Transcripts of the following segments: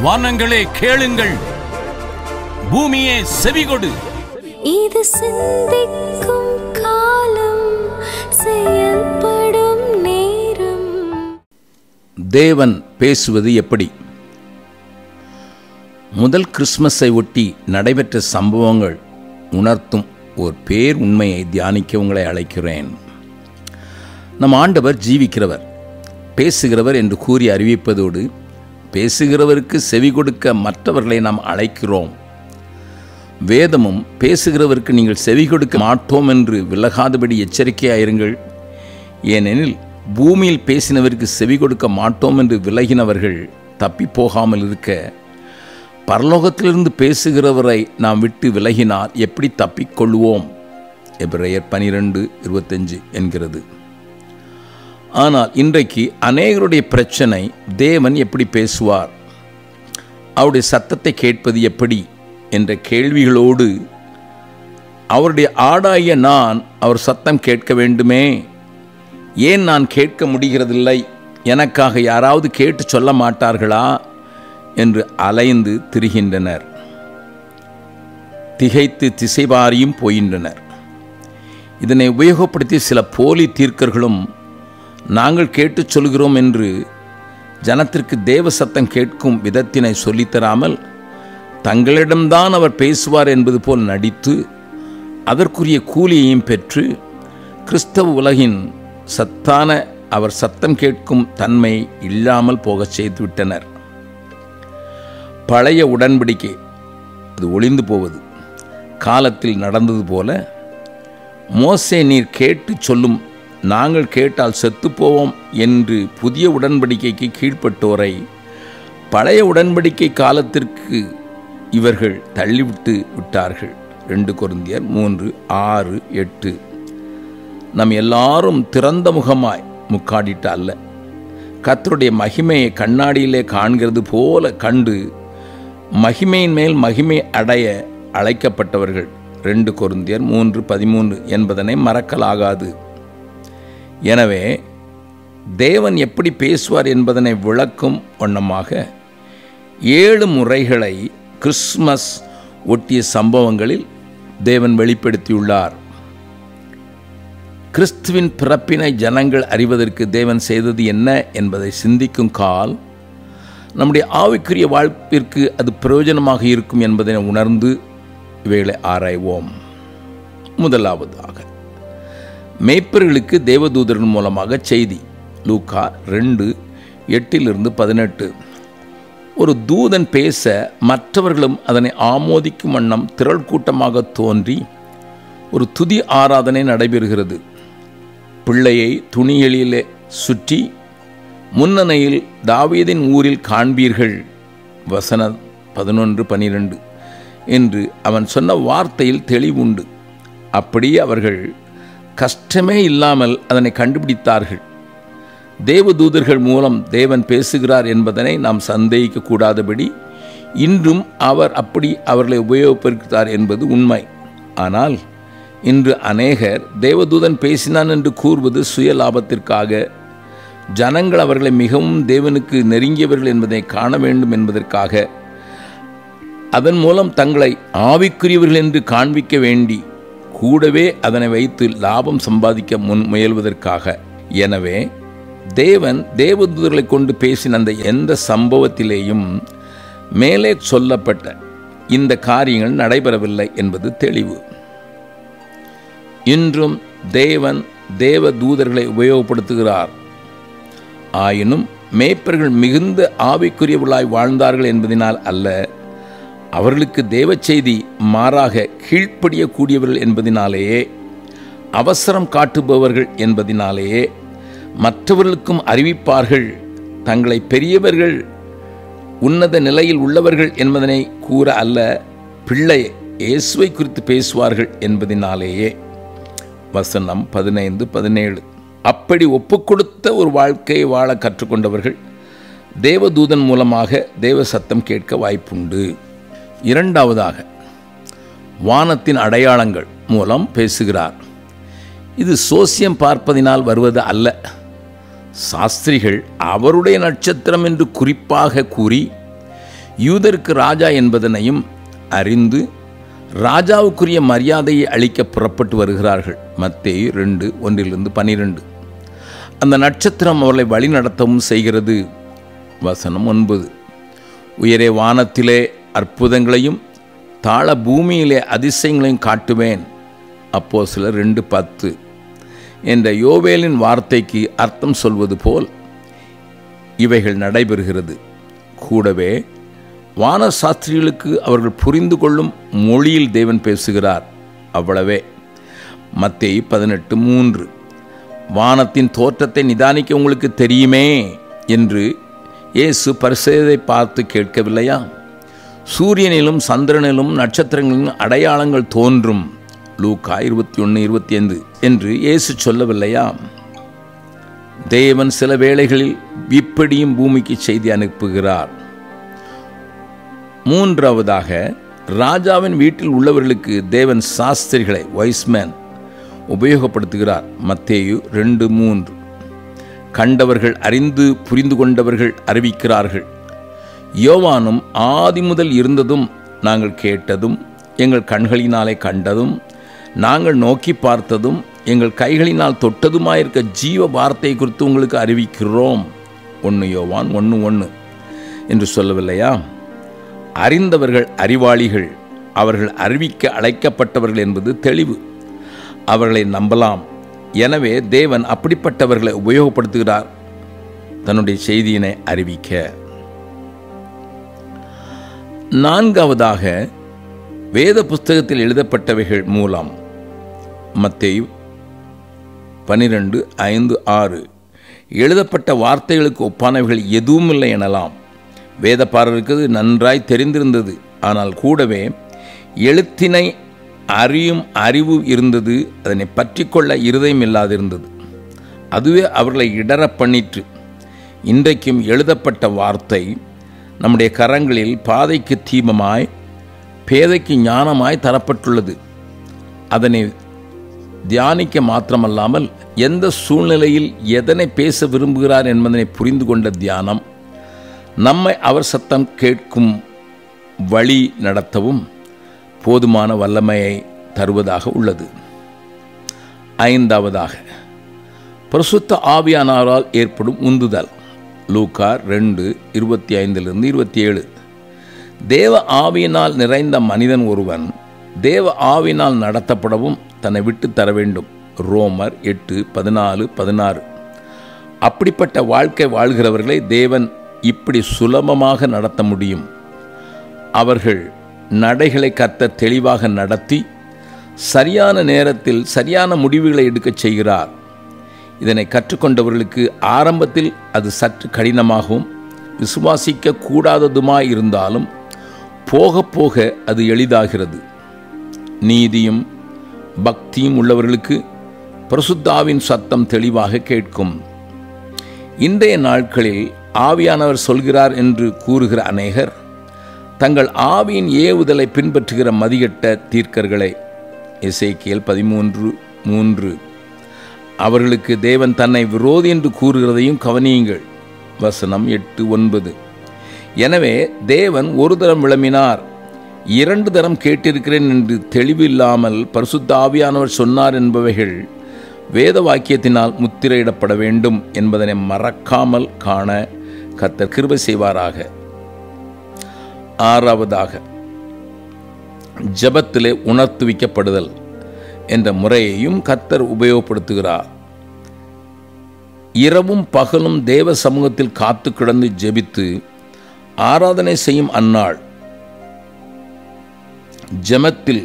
வானங்களே கேளுங்கள், பூமியே செவிகொடு. இது சிந்திக்கும் காலம், செயல்படும் நேரம். தேவன் பேசுவது எப்படி? முதல் கிறிஸ்மஸை ஒட்டி நடைபெற்ற சம்பவங்கள் உணர்த்தும் ஒரு பேர் உண்மையை தியானிக்க உங்களை அழைக்கிறேன். நம் ஆண்டவர் ஜீவிக்கிறவர், பேசுகிறவர் என்று கூறி அறிவிப்பதோடு பேசுகிறவருக்கு செவி கொடுக்க மற்றவர்களை நாம் அழைக்கிறோம். வேதமும் பேசுகிறவருக்கு நீங்கள் செவி கொடுக்க மாட்டோம் என்று விலகாதபடி எச்சரிக்கையாயிருங்கள். ஏனெனில் பூமியில் பேசினவருக்கு செவி கொடுக்க மாட்டோம் என்று விலகினவர்கள் தப்பி போகாமல் இருக்க, பரலோகத்திலிருந்து பேசுகிறவரை நாம் விட்டு விலகினால் எப்படி தப்பிக்கொள்வோம்? எபிரேயர் 12:25 என்கிறது. ஆனால் இன்றைக்கு அநேகருடைய பிரச்சனை, தேவன் எப்படி பேசுவார், அவருடைய சத்தத்தை கேட்பது எப்படி என்ற கேள்விகளோடு, அவருடைய ஆடாகிய நான் அவர் சத்தம் கேட்க வேண்டுமே, ஏன் நான் கேட்க முடிகிறதில்லை, எனக்காக யாராவது கேட்டு சொல்ல மாட்டார்களா என்று அலைந்து திரிகின்றனர். திகைத்து திசைவாரியும் போகின்றனர். இதனை உபயோகப்படுத்தி சில போலி தீர்க்கர்களும் நாங்கள் கேட்டு சொல்கிறோம் என்று ஜனத்திற்கு தேவ சத்தம் கேட்கும் விதத்தினை சொல்லித்தராமல் தங்களிடம்தான் அவர் பேசுவார் என்பது போல் நடித்து அதற்குரிய கூலியையும் பெற்று கிறிஸ்தவ உலகின் சத்தான அவர் சத்தம் கேட்கும் தன்மை இல்லாமல் போகச் செய்துவிட்டனர். பழைய உடன்படிக்கை அது ஒளிந்து போவது காலத்தில் நடந்தது போல, மோசே நீர் கேட்டு சொல்லும், நாங்கள் கேட்டால் செத்துப்போவோம் என்று புதிய உடன்படிக்கைக்கு கீழ்ப்பட்டோரை பழைய உடன்படிக்கை காலத்திற்கு இவர்கள் தள்ளிவிட்டு விட்டார்கள். 2 கொரிந்தியர் 3:6-8. நம் எல்லாரும் திறந்த முகமாய் முக்காடிட்ட அல்ல, கர்த்தருடைய மகிமையை கண்ணாடியிலே காண்கிறது போல கண்டு மகிமையின் மேல் மகிமை அடைய அழைக்கப்பட்டவர்கள். 2 கொரிந்தியர் 3:13 என்பதனை மறக்கலாகாது. எனவே தேவன் எப்படி பேசுவார் என்பதனை விளக்கும் வண்ணமாக 7 முறைகளை கிறிஸ்மஸ் ஒட்டிய சம்பவங்களில் தேவன் வெளிப்படுத்தியுள்ளார். கிறிஸ்துவின் பிறப்பினை ஜனங்கள் அறிவதற்கு தேவன் செய்தது என்ன என்பதை சிந்திக்கும் கால் நம்முடைய ஆவிக்குரிய வாழ்ப்பிற்கு அது பிரயோஜனமாக இருக்கும் என்பதை உணர்ந்து இவைகளை ஆராய்வோம். முதலாவதாக, மேய்ப்பர்களுக்கு தேவதூதர்கள் மூலமாக செய்தி. லூக்கா 2:8-18. ஒரு தூதன் பேச மற்றவர்களும் அதனை ஆமோதிக்கும் வண்ணம் திரள் கூட்டமாக தோன்றி ஒரு துதி ஆராதனை நடைபெறுகிறது. பிள்ளையை துணிகளிலே சுற்றி முன்னணையில் தாவீதின் ஊரில் காண்பீர்கள், வசனம் 11-12 என்று அவன் சொன்ன வார்த்தையில் தெளிவுண்டு. அப்படியே அவர்கள் கஷ்டமே இல்லாமல் அதனை கண்டுபிடித்தார்கள். தேவதூதர்கள் மூலம் தேவன் பேசுகிறார் என்பதனை நாம் சந்தேகிக்க கூடாதபடி இன்றும் அவர் அப்படி அவர்களை உபயோகப்படுத்தார் என்பது உண்மை. ஆனால் இன்று அநேகர் தேவதூதன் பேசினான் என்று கூறுவது சுய லாபத்திற்காக, ஜனங்கள் அவர்களை மிகவும் தேவனுக்கு நெருங்கியவர்கள் என்பதை காண வேண்டும் என்பதற்காக, அதன் மூலம் தங்களை ஆவிக்குரியவர்கள் என்று காண்பிக்க வேண்டி கூடவே அதனை வைத்து லாபம் சம்பாதிக்க முயல்வதற்காக. எனவே தேவன் தேவதூதர்களை கொண்டு பேசின அந்த எந்த சம்பவத்திலேயும் மேலே சொல்லப்பட்ட இந்த காரியங்கள் நடைபெறவில்லை என்பது தெளிவு. இன்றும் தேவன் தேவதூதர்களை உபயோகப்படுத்துகிறார். ஆயினும் மேய்ப்பர்கள் மிகுந்த ஆவிக்குரியவர்களாய் வாழ்ந்தார்கள் என்பதனால் அல்ல, அவர்களுக்கு தேவ செய்தி மாறாக கீழ்ப்படியக்கூடியவர்கள் என்பதினாலேயே, அவசரம் காட்டுபவர்கள் என்பதினாலேயே, மற்றவர்களுக்கும் அறிவிப்பார்கள், தங்களை பெரியவர்கள் உன்னத நிலையில் உள்ளவர்கள் என்பதனை கூற அல்ல, பிள்ளை இயேசுவை குறித்து பேசுவார்கள் என்பதினாலேயே. வசனம் 15-17. அப்படி ஒப்புக்கொடுத்த ஒரு வாழ்க்கையை வாழ கற்றுக்கொண்டவர்கள் தேவதூதன் மூலமாக தேவ சத்தம் கேட்க வாய்ப்புண்டு. இரண்டாவதாக, வானத்தின் அடையாளங்கள் மூலம் பேசுகிறார். இது சோசியம் பார்ப்பதினால் வருவது அல்ல. சாஸ்திரிகள் அவருடைய நட்சத்திரம் என்று குறிப்பாக கூறி யூதருக்கு ராஜா என்பதனையும் அறிந்து ராஜாவுக்குரிய மரியாதையை அளிக்க புறப்பட்டு வருகிறார்கள். மத்தேயு 2:1-12. அந்த நட்சத்திரம் அவர்களை வழிநடத்தவும் செய்கிறது. வசனம் 9. உயரே வானத்திலே அற்புதங்களையும் தாழ பூமியிலே அதிசயங்களையும் காட்டுவேன். அப்போஸ்தலர் 2:10 என்ற யோவேலின் வார்த்தைக்கு அர்த்தம் சொல்வது போல் இவைகள் நடைபெறுகிறது. கூடவே வான சாஸ்திரிகளுக்கு அவர்கள் புரிந்து கொள்ளும் மொழியில் தேவன் பேசுகிறார். அவ்வளவே. மத்தேயு 18:3 வானத்தின் தோற்றத்தை நிதானிக்க உங்களுக்கு தெரியுமே என்று இயேசு பரிசேயரை பார்த்து கேட்கவில்லையா? சூரியனிலும் சந்திரனிலும் நட்சத்திரங்களிலும் அடையாளங்கள் தோன்றும். லூக்கா 21:25 என்று இயேசு சொல்லவில்லையா? தேவன் சில வேளைகளில் இப்படியும் பூமிக்கு செய்தி அனுப்புகிறார். மூன்றாவதாக, ராஜாவின் வீட்டில் உள்ளவர்களுக்கு தேவன் சாஸ்திரிகளை வைஸ்மேன் உபயோகப்படுத்துகிறார். மத்தேயு 2:3 கண்டவர்கள் அறிந்து புரிந்து கொண்டவர்கள் அறிவிக்கிறார்கள். யோவானும் ஆதி முதல் இருந்ததும் நாங்கள் கேட்டதும் எங்கள் கண்களினாலே கண்டதும் நாங்கள் நோக்கி பார்த்ததும் எங்கள் கைகளினால் தொட்டதுமாயிருக்க ஜீவ வார்த்தை குறித்து உங்களுக்கு அறிவிக்கிறோம். 1 யோவான் 1:1 என்று சொல்லவில்லையா? அறிந்தவர்கள் அறிவாளிகள், அவர்கள் அறிவிக்க அழைக்கப்பட்டவர்கள் என்பது தெளிவு. அவர்களை நம்பலாம். எனவே தேவன் அப்படிப்பட்டவர்களை உபயோகப்படுத்துகிறார் தன்னுடைய செய்தியினை அறிவிக்க. நான்காவதாக, வேத புஸ்தகத்தில் எழுதப்பட்டவைகள் மூலம் மத்தேயு 12:5-6 எழுதப்பட்ட வார்த்தைகளுக்கு ஒப்பானவைகள் எதுவும் இல்லை எனலாம். வேதப்பாரருக்கு நன்றாய் தெரிந்திருந்தது. ஆனால் கூடவே எழுத்தினை அறியும் அறிவு இருந்தது. அதனை பற்றி கொள்ள இருதயம் இல்லாதிருந்தது. அதுவே அவர்களை இடற பண்ணிற்று. இன்றைக்கும் எழுதப்பட்ட வார்த்தை நம்முடைய கரங்களில் பாதைக்கு தீபமாய் பேதைக்கு ஞானமாய் தரப்பட்டுள்ளது. அதனை தியானிக்க மாத்திரமல்லாமல் எந்த சூழ்நிலையில் எதனை பேச விரும்புகிறார் என்பதனை புரிந்து கொண்ட தியானம் நம்மை அவர் சத்தம் கேட்கும் வழி நடத்தவும் போதுமான வல்லமையை தருவதாக உள்ளது. ஐந்தாவதாக, பரிசுத்த ஆவியானவரால் ஏற்படும் உந்துதல். லூக்கா 2:25-27 தேவ ஆவியினால் நிறைந்த மனிதன் ஒருவன் தேவ ஆவியினால் நடத்தப்படவும் தன்னை விட்டு தர வேண்டும். ரோமர் 8:14-16 அப்படிப்பட்ட வாழ்க்கை வாழ்கிறவர்களை தேவன் இப்படி சுலபமாக நடத்த முடியும். அவர்கள் நடைகளை கர்த்தர் தெளிவாக நடத்தி சரியான நேரத்தில் சரியான முடிவுகளை எடுக்கச் செய்கிறார். இதனை கற்றுக்கொண்டவர்களுக்கு ஆரம்பத்தில் அது சற்று கடினமாகவும் விசுவாசிக்க கூடாததுமாய் இருந்தாலும் போக போக அது எளிதாகிறது. நீதியும் பக்தியும் உள்ளவர்களுக்கு பரிசுத்தாவின் சத்தம் தெளிவாக கேட்கும். இன்றைய நாட்களில் ஆவியானவர் சொல்கிறார் என்று கூறுகிற அநேகர் தங்கள் ஆவியின் ஏவுதலை பின்பற்றுகிற மதிகட்ட தீர்க்கர்களை. எசேக்கியேல் 13:3 அவர்களுக்கு தேவன் தன்னை விரோதி என்று கூறுகிறதையும் கவனியுங்கள். வசனம் 8-9 எனவே தேவன் ஒரு தரம் விளம்பினார், 2 தரம் கேட்டிருக்கிறேன் என்று தெளிவு இல்லாமல் பரிசுத்த ஆவியானவர் சொன்னார் என்பவைகள் வேத வாக்கியத்தினால் முத்திரையிடப்பட வேண்டும் என்பதனை மறக்காமல் காண கர்த்தர் கிருபை செய்வாராக. ஆறாவதாக, ஜெபத்திலே உணர்த்துவிக்கப்படுதல் என்ற முறையையும் கர்த்தர் உபயோகப்படுத்துகிறார். இரவும் பகலும் தேவ சமூகத்தில் காத்து கிடந்து ஜெபித்து ஆராதனை செய்யும் அந்நாள் ஜெபத்தில்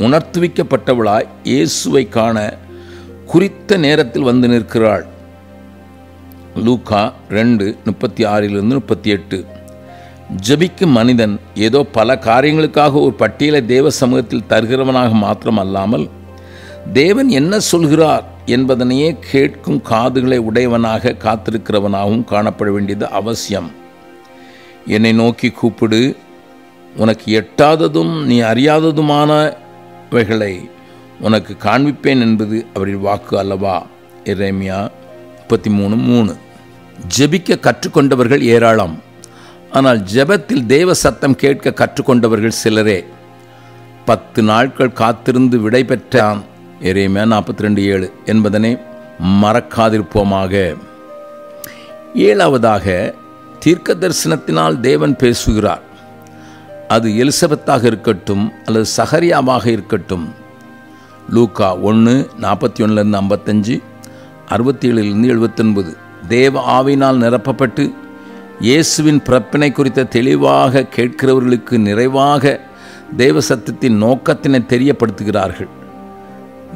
உணர்த்துவிக்கப்பட்டவளாய் இயேசுவை காண குறித்த நேரத்தில் வந்து நிற்கிறாள். லூக்கா 2:36-38 ஜெபிக்கும் மனிதன் ஏதோ பல காரியங்களுக்காக ஒரு பட்டியலை தேவ சமூகத்தில் தருகிறவனாக மாத்திரம் அல்லாமல் தேவன் என்ன சொல்கிறார் என்பதனையே கேட்கும் காதுகளை உடையவனாக காத்திருக்கிறவனாகவும் காணப்பட வேண்டியது அவசியம். என்னை நோக்கி கூப்பிடு, உனக்கு எட்டாததும் நீ அறியாததுமானவைகளை உனக்கு காண்பிப்பேன் என்பது அவரின் வாக்கு அல்லவா? எரேமியா 33:3. ஜெபிக்க கற்றுக்கொண்டவர்கள் ஏராளம். ஆனால் ஜெபத்தில் தேவ சத்தம் கேட்க கற்றுக்கொண்டவர்கள் சிலரே. 10 நாட்கள் காத்திருந்து விடை பெற்றான் எரேமியா 42:7 என்பதனை மறக்காதிருப்போமாக. 7வதாக தீர்க்க தரிசனத்தினால் தேவன் பேசுகிறார். அது எலிசபெத்தாக இருக்கட்டும் அல்லது சகரியாவாக இருக்கட்டும். லூக்கா 1:41-55, 67-79. தேவ ஆவியினால் நிரப்பப்பட்டு இயேசுவின் பிறப்பினை குறித்த தெளிவாக கேட்கிறவர்களுக்கு நிறைவாக தேவ சத்தத்தின் நோக்கத்தினை தெரியப்படுத்துகிறார்கள்.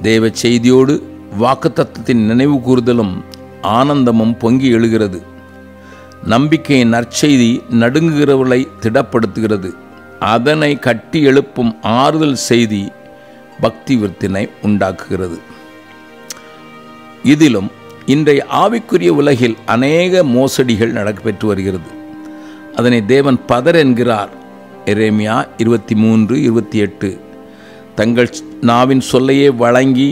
தேவ செய்தியோடு வாக்குத்தத்தத்தின் நினைவு கூறுதலும் ஆனந்தமும் பொங்கி எழுகிறது. நம்பிக்கையின் நற்செய்தி நடுங்குகிறவர்களை திடப்படுத்துகிறது. அதனை கட்டி எழுப்பும் ஆறுதல் செய்தி பக்தி விருத்தினை உண்டாக்குகிறது. இதிலும் இன்றைய ஆவிக்குரிய உலகில் அநேக மோசடிகள் நடைபெற்று வருகிறது. அதனை தேவன் பதர் என்கிறார். எரேமியா 23:28. தங்கள் நாவின் சொல்லையே வழங்கி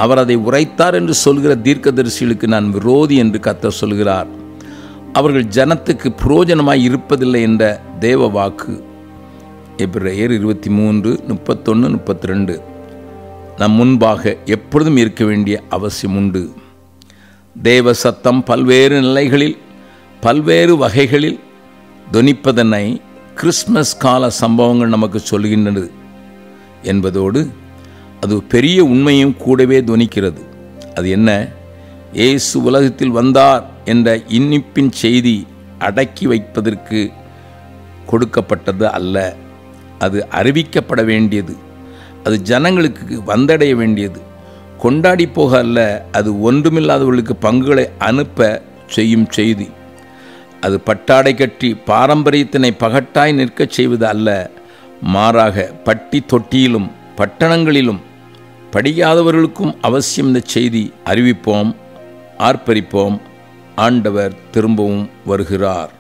அவர் அதை உரைத்தார் என்று சொல்கிற தீர்க்கதரிசிகளுக்கு நான் விரோதி என்று கர்த்தர் சொல்கிறார். அவர்கள் ஜனத்துக்கு புரோஜனமாய் இருப்பதில்லை என்ற தேவ வாக்கு. எபிரேயர் 23:31-32. நம் முன்பாக எப்பொழுதும் இருக்க வேண்டிய அவசியம் உண்டு. தேவ சத்தம் பல்வேறு நிலைகளில் பல்வேறு வகைகளில் தொனிப்பதனை கிறிஸ்மஸ் கால சம்பவங்கள் நமக்கு சொல்கின்றது என்பதோடு அது பெரிய உண்மையும் கூடவே தொனிக்கிறது. அது என்ன? இயேசு உலகத்தில் வந்தார் என்ற இன்னிப்பின் செய்தி அடக்கி வைப்பதற்கு கொடுக்கப்பட்டது அல்ல. அது அறிவிக்கப்பட வேண்டியது. அது ஜனங்களுக்கு வந்தடைய வேண்டியது. கொண்டாடி போக அல்ல. அது ஒன்றுமில்லாதவர்களுக்கு பங்குகளை அனுப்ப செய்யும் செய்தி. அது பட்டாடை கட்டி பாரம்பரியத்தினை பகட்டாய் நிற்கச் செய்வது அல்ல. மாறாக பட்டி தொட்டியிலும் பட்டணங்களிலும் படிக்காதவர்களுக்கும் அவசியம் இந்த செய்தி அறிவிப்போம், ஆர்ப்பரிப்போம். ஆண்டவர் திரும்பவும் வருகிறார்.